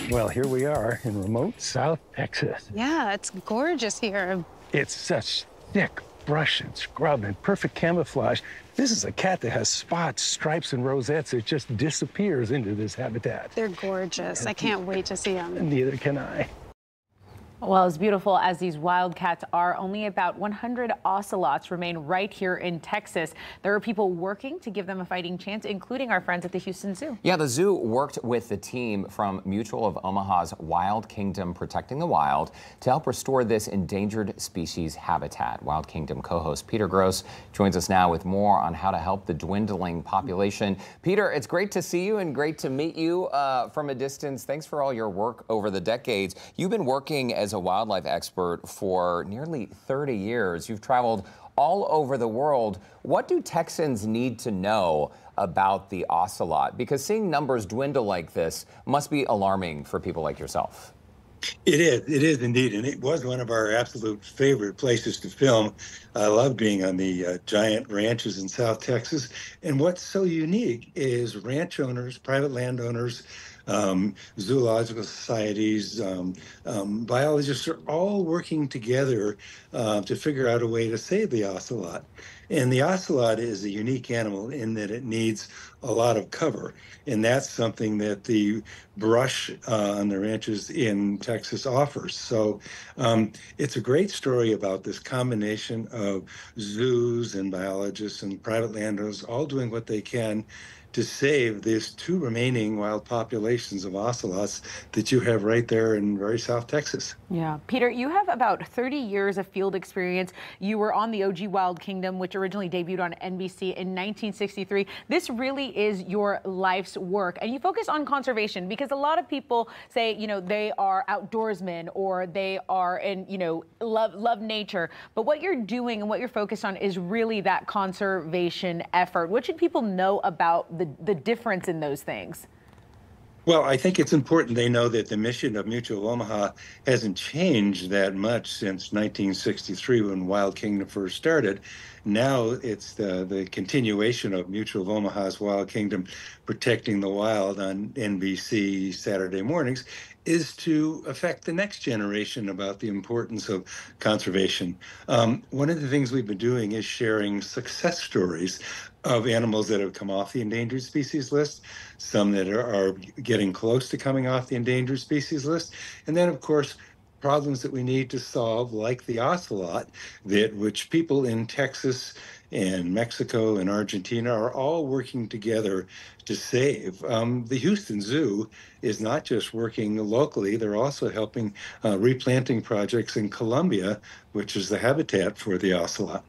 Well, here we are in remote South Texas. Yeah, it's gorgeous here. It's such thick brush and scrub and perfect camouflage. This is a cat that has spots, stripes, and rosettes. It just disappears into this habitat. They're gorgeous. I can't wait to see them. Neither can I. Well, as beautiful as these wildcats are, only about 100 ocelots remain right here in Texas. There are people working to give them a fighting chance, including our friends at the Houston Zoo. Yeah, the zoo worked with the team from Mutual of Omaha's Wild Kingdom Protecting the Wild to help restore this endangered species habitat. Wild Kingdom co-host Peter Gros joins us now with more on how to help the dwindling population. Peter, it's great to see you and great to meet you from a distance. Thanks for all your work over the decades. You've been working as a wildlife expert for nearly 30 years. You've traveled all over the world. What do Texans need to know about the ocelot? Because seeing numbers dwindle like this must be alarming for people like yourself. It is indeed, and it was one of our absolute favorite places to film. I love being on the giant ranches in South Texas, and what's so unique is ranch owners, private landowners, zoological societies, biologists are all working together to figure out a way to save the ocelot. And the ocelot is a unique animal in that it needs a lot of cover. And that's something that the brush on the ranches in Texas offers. So it's a great story about this combination of zoos and biologists and private landowners all doing what they can to save these two remaining wild populations of ocelots that you have right there in very South Texas. Yeah. Peter, you have about 30 years of field experience. You were on the OG Wild Kingdom, which originally debuted on NBC in 1963. This really is your life's work, and you focus on conservation because a lot of people say, you know, they are outdoorsmen or they are in, you know, love nature. But what you're doing and what you're focused on is really that conservation effort. What should people know about the difference in those things? Well, I think it's important they know that the mission of Mutual of Omaha hasn't changed that much since 1963 when Wild Kingdom first started. Now it's the continuation of Mutual of Omaha's Wild Kingdom Protecting the Wild on NBC Saturday mornings is to affect the next generation about the importance of conservation. One of the things we've been doing is sharing success stories of animals that have come off the endangered species list, some that are getting close to coming off the endangered species list, and then, of course, problems that we need to solve, like the ocelot, which people in Texas and Mexico and Argentina are all working together to save. The Houston Zoo is not just working locally, they're also helping replanting projects in Colombia, which is the habitat for the ocelot.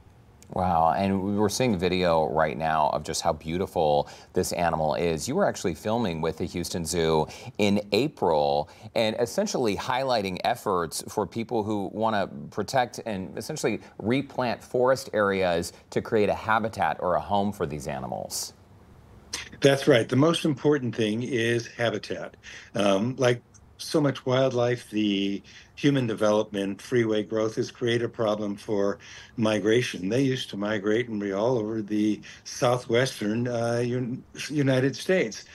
Wow, and we're seeing video right now of just how beautiful this animal is. You were actually filming with the Houston Zoo in April and essentially highlighting efforts for people who want to protect and essentially replant forest areas to create a habitat or a home for these animals. That's right. The most important thing is habitat. Like so much wildlife, the human development, freeway growth has created a problem for migration. They used to migrate and be all over the southwestern United States.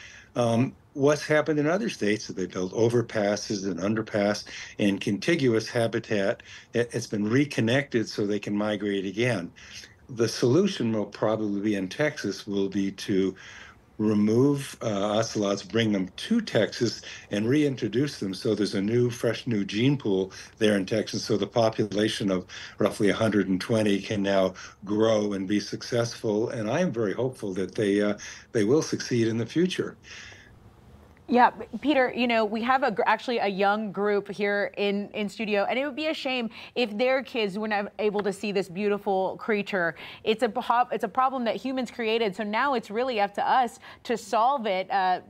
What's happened in other states is they built overpasses and underpass and contiguous habitat. It's been reconnected so they can migrate again. The solution will probably be in Texas will be to remove ocelots, bring them to Texas, and reintroduce them. So there's a fresh new gene pool there in Texas. So the population of roughly 120 can now grow and be successful. And I'm very hopeful that they will succeed in the future. Yeah, Peter, you know, we have actually a young group here in studio, and it would be a shame if their kids were not able to see this beautiful creature. It's a problem that humans created, so now it's really up to us to solve it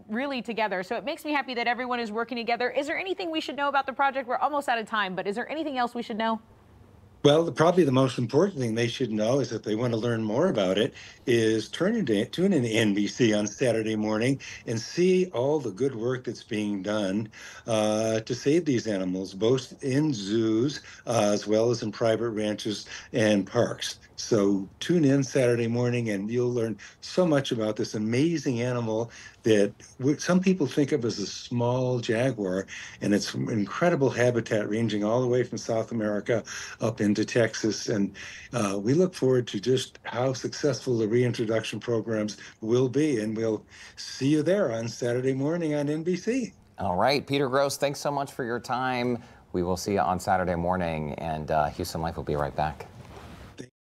really together. So it makes me happy that everyone is working together. Is there anything we should know about the project? We're almost out of time, but is there anything else we should know? Well, probably the most important thing they should know is if they want to learn more about it is tune in to NBC on Saturday morning and see all the good work that's being done to save these animals, both in zoos as well as in private ranches and parks. So tune in Saturday morning and you'll learn so much about this amazing animal that some people think of as a small jaguar, and it's incredible habitat ranging all the way from South America up into Texas. And we look forward to just how successful the reintroduction programs will be. And we'll see you there on Saturday morning on NBC. All right, Peter Gros, thanks so much for your time. We will see you on Saturday morning, and Houston Life will be right back.